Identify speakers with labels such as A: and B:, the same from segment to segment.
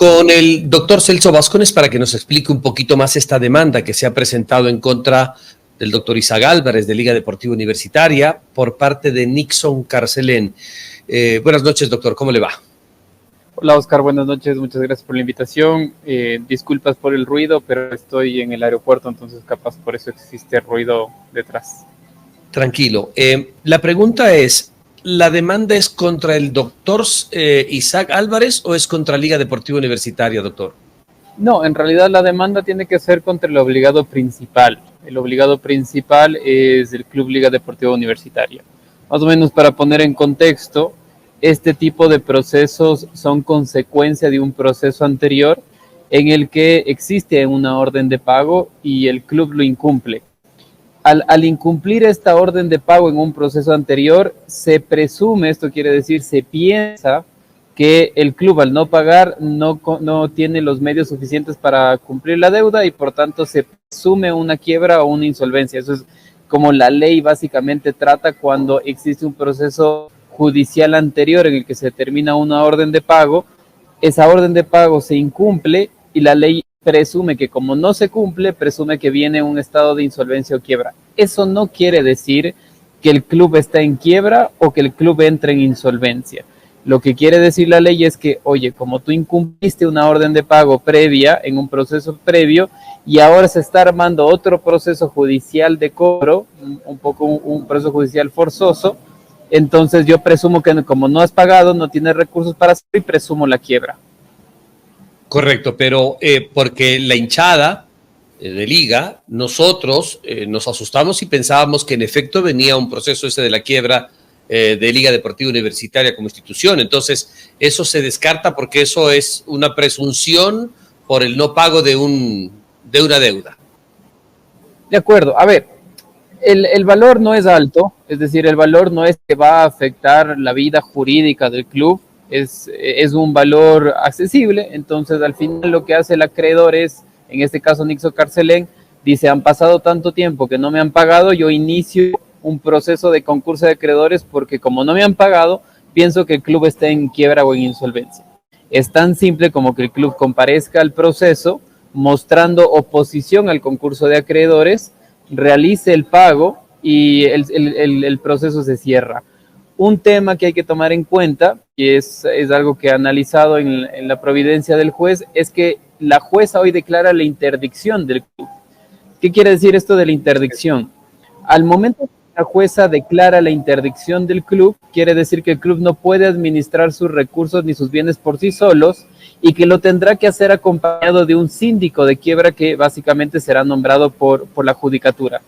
A: con el doctor Celso Vascones para que nos explique un poquito más esta demanda que se ha presentado en contra del doctor Isaac Álvarez de Liga Deportiva Universitaria por parte de Nixon Carcelén. Buenas noches, doctor, ¿cómo le va?
B: Hola, Oscar, buenas noches, muchas gracias por la invitación. Disculpas por el ruido, pero estoy en el aeropuerto, entonces capaz por eso existe ruido detrás.
A: Tranquilo. La pregunta es, ¿la demanda es contra el doctor Isaac Álvarez o es contra Liga Deportiva Universitaria, doctor?
B: No, en realidad la demanda tiene que ser contra el obligado principal. El obligado principal es el Club Liga Deportiva Universitaria. Más o menos para poner en contexto, este tipo de procesos son consecuencia de un proceso anterior en el que existe una orden de pago y el club lo incumple. Al incumplir esta orden de pago en un proceso anterior, se presume, esto quiere decir, se piensa que el club al no pagar no tiene los medios suficientes para cumplir la deuda y por tanto se presume una quiebra o una insolvencia. Eso es como la ley básicamente trata cuando existe un proceso judicial anterior en el que se determina una orden de pago. Esa orden de pago se incumple y la ley presume que como no se cumple, presume que viene un estado de insolvencia o quiebra. Eso no quiere decir que el club está en quiebra o que el club entre en insolvencia. Lo que quiere decir la ley es que, oye, como tú incumpliste una orden de pago previa, en un proceso previo, y ahora se está armando otro proceso judicial de cobro, un proceso judicial forzoso, entonces yo presumo que como no has pagado, no tienes recursos para hacerlo y presumo la quiebra.
A: Correcto, pero porque la hinchada de Liga, nosotros nos asustamos y pensábamos que en efecto venía un proceso ese de la quiebra de Liga Deportiva Universitaria como institución. Entonces, eso se descarta porque eso es una presunción por el no pago de una deuda.
B: De acuerdo, a ver, el valor no es alto, es decir, el valor no es que va a afectar la vida jurídica del club, es un valor accesible, entonces al final lo que hace el acreedor es, en este caso Nixon Carcelén, dice, han pasado tanto tiempo que no me han pagado, yo inicio un proceso de concurso de acreedores porque como no me han pagado, pienso que el club está en quiebra o en insolvencia. Es tan simple como que el club comparezca al proceso, mostrando oposición al concurso de acreedores, realice el pago y el proceso se cierra. Un tema que hay que tomar en cuenta, y es algo que he analizado en la providencia del juez, es que la jueza hoy declara la interdicción del club. ¿Qué quiere decir esto de la interdicción? Al momento que la jueza declara la interdicción del club, quiere decir que el club no puede administrar sus recursos ni sus bienes por sí solos y que lo tendrá que hacer acompañado de un síndico de quiebra que básicamente será nombrado por la judicatura.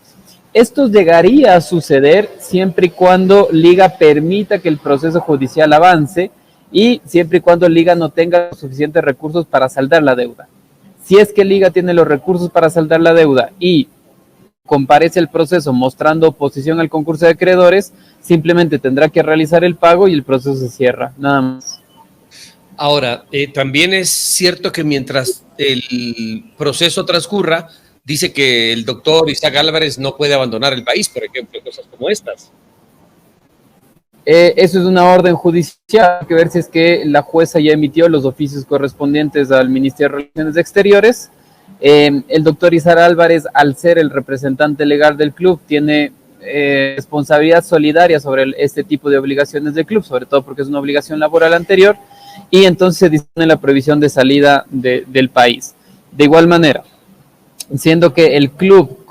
B: Esto llegaría a suceder siempre y cuando Liga permita que el proceso judicial avance y siempre y cuando Liga no tenga los suficientes recursos para saldar la deuda. Si es que Liga tiene los recursos para saldar la deuda y comparece el proceso mostrando oposición al concurso de acreedores, simplemente tendrá que realizar el pago y el proceso se cierra, nada más.
A: Ahora, también es cierto que mientras el proceso transcurra, dice que el doctor Isaac Álvarez no puede abandonar el país, por ejemplo, cosas como estas.
B: Eso es una orden judicial, hay que ver si es que la jueza ya emitió los oficios correspondientes al Ministerio de Relaciones Exteriores. El doctor Isaac Álvarez, al ser el representante legal del club, tiene responsabilidad solidaria sobre este tipo de obligaciones del club, sobre todo porque es una obligación laboral anterior, y entonces se dispone la prohibición de salida del país. De igual manera, siendo que el club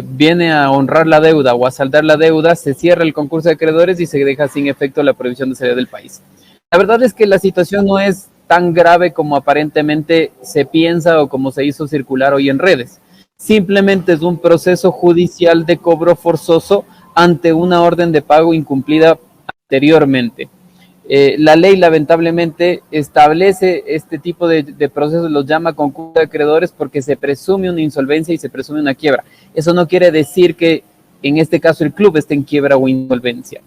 B: viene a honrar la deuda o a saldar la deuda, se cierra el concurso de acreedores y se deja sin efecto la prohibición de salida del país. La verdad es que la situación no es tan grave como aparentemente se piensa o como se hizo circular hoy en redes. Simplemente es un proceso judicial de cobro forzoso ante una orden de pago incumplida anteriormente. La ley lamentablemente establece este tipo de procesos, los llama concurso de acreedores porque se presume una insolvencia y se presume una quiebra. Eso no quiere decir que en este caso el club esté en quiebra o insolvencia.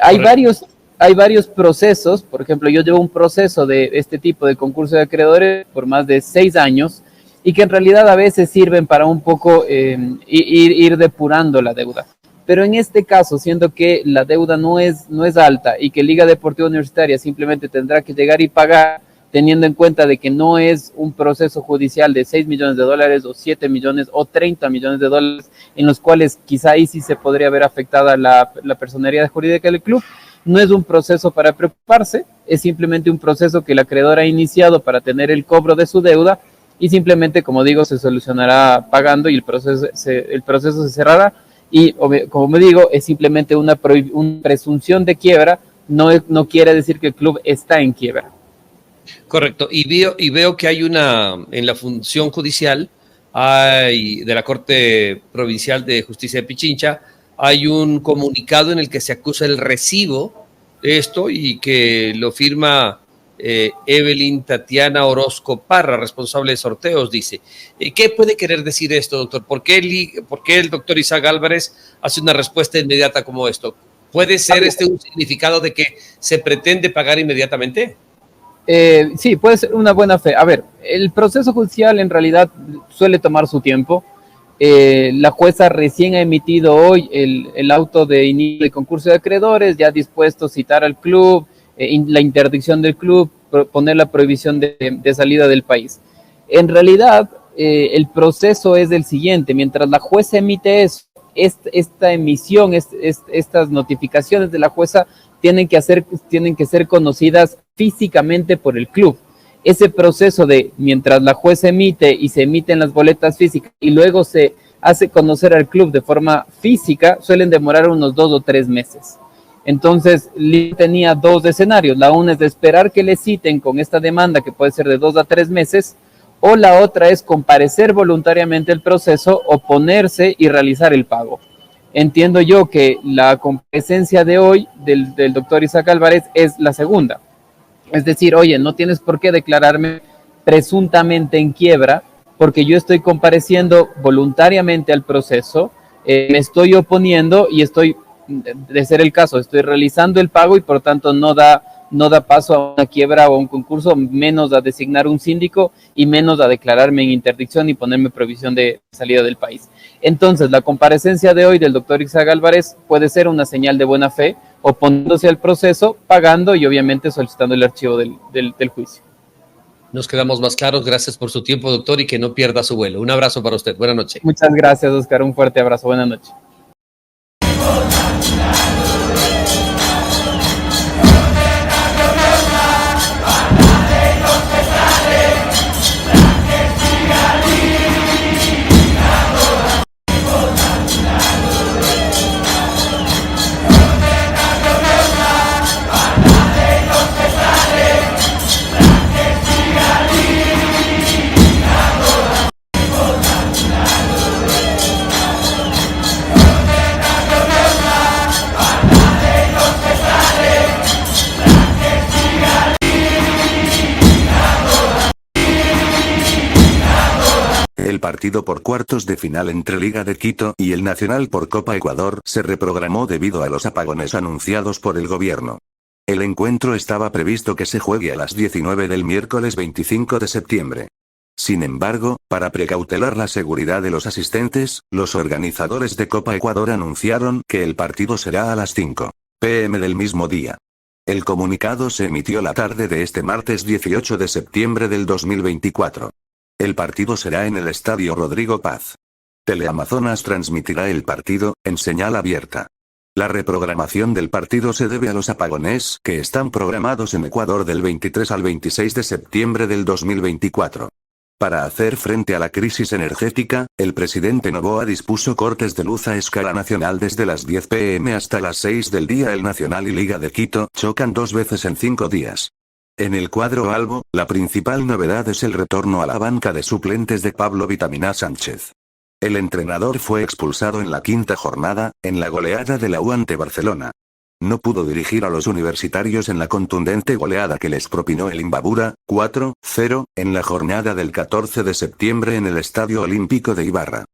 B: Hay varios procesos, por ejemplo, yo llevo un proceso de este tipo de concurso de acreedores por más de 6 años y que en realidad a veces sirven para un poco ir depurando la deuda. Pero en este caso, siendo que la deuda no es alta y que Liga Deportiva Universitaria simplemente tendrá que llegar y pagar teniendo en cuenta de que no es un proceso judicial de 6 millones de dólares o 7 millones o 30 millones de dólares, en los cuales quizá ahí sí se podría ver afectada la personería jurídica del club. No es un proceso para preocuparse, es simplemente un proceso que el acreedor ha iniciado para tener el cobro de su deuda y simplemente, como digo, se solucionará pagando y el proceso se cerrará. Y como me digo, es simplemente una presunción de quiebra, no quiere decir que el club está en quiebra.
A: Correcto. Y veo que hay en la función judicial, de la Corte Provincial de Justicia de Pichincha, hay un comunicado en el que se acusa el recibo de esto y que lo firma Evelyn Tatiana Orozco Parra, responsable de sorteos, dice. ¿Qué puede querer decir esto, doctor? ¿Por qué el doctor Isaac Álvarez hace una respuesta inmediata como esto? ¿Puede ser un significado de que se pretende pagar inmediatamente?
B: Sí, puede ser una buena fe. A ver, el proceso judicial en realidad suele tomar su tiempo. La jueza recién ha emitido hoy el auto de inicio de concurso de acreedores, ya dispuesto a citar al club, la interdicción del club, poner la prohibición de salida del país. En realidad, el proceso es el siguiente: mientras la jueza emite eso, esta emisión, estas notificaciones de la jueza tienen que ser conocidas físicamente por el club. Ese proceso de mientras la jueza emite y se emiten las boletas físicas y luego se hace conocer al club de forma física, suelen demorar unos 2 o 3 meses. Entonces, tenía dos escenarios. La una es de esperar que le citen con esta demanda, que puede ser de 2 a 3 meses, o la otra es comparecer voluntariamente al proceso, oponerse y realizar el pago. Entiendo yo que la comparecencia de hoy del doctor Isaac Álvarez es la segunda. Es decir, oye, no tienes por qué declararme presuntamente en quiebra, porque yo estoy compareciendo voluntariamente al proceso, me estoy oponiendo y estoy, de ser el caso, estoy realizando el pago y por tanto no da paso a una quiebra o a un concurso, menos a designar un síndico y menos a declararme en interdicción y ponerme prohibición de salida del país. Entonces, la comparecencia de hoy del doctor Isaac Álvarez puede ser una señal de buena fe, oponiéndose al proceso, pagando y obviamente solicitando el archivo del juicio.
A: Nos quedamos más claros. Gracias por su tiempo, doctor, y que no pierda su vuelo. Un abrazo para usted. Buenas noches.
B: Muchas gracias, Oscar. Un fuerte abrazo. Buenas noches.
C: El partido por cuartos de final entre Liga de Quito y el Nacional por Copa Ecuador se reprogramó debido a los apagones anunciados por el gobierno. El encuentro estaba previsto que se juegue a las 19 del miércoles 25 de septiembre. Sin embargo, para precautelar la seguridad de los asistentes, los organizadores de Copa Ecuador anunciaron que el partido será a las 5 p.m. del mismo día. El comunicado se emitió la tarde de este martes 18 de septiembre del 2024. El partido será en el Estadio Rodrigo Paz. Teleamazonas transmitirá el partido, en señal abierta. La reprogramación del partido se debe a los apagones que están programados en Ecuador del 23 al 26 de septiembre del 2024. Para hacer frente a la crisis energética, el presidente Noboa dispuso cortes de luz a escala nacional desde las 10 p.m. hasta las 6 del día. El Nacional y Liga de Quito chocan 2 veces en 5 días. En el cuadro albo, la principal novedad es el retorno a la banca de suplentes de Pablo Vitamina Sánchez. El entrenador fue expulsado en la 5ª jornada, en la goleada de la U ante Barcelona. No pudo dirigir a los universitarios en la contundente goleada que les propinó el Imbabura, 4-0, en la jornada del 14 de septiembre en el Estadio Olímpico de Ibarra.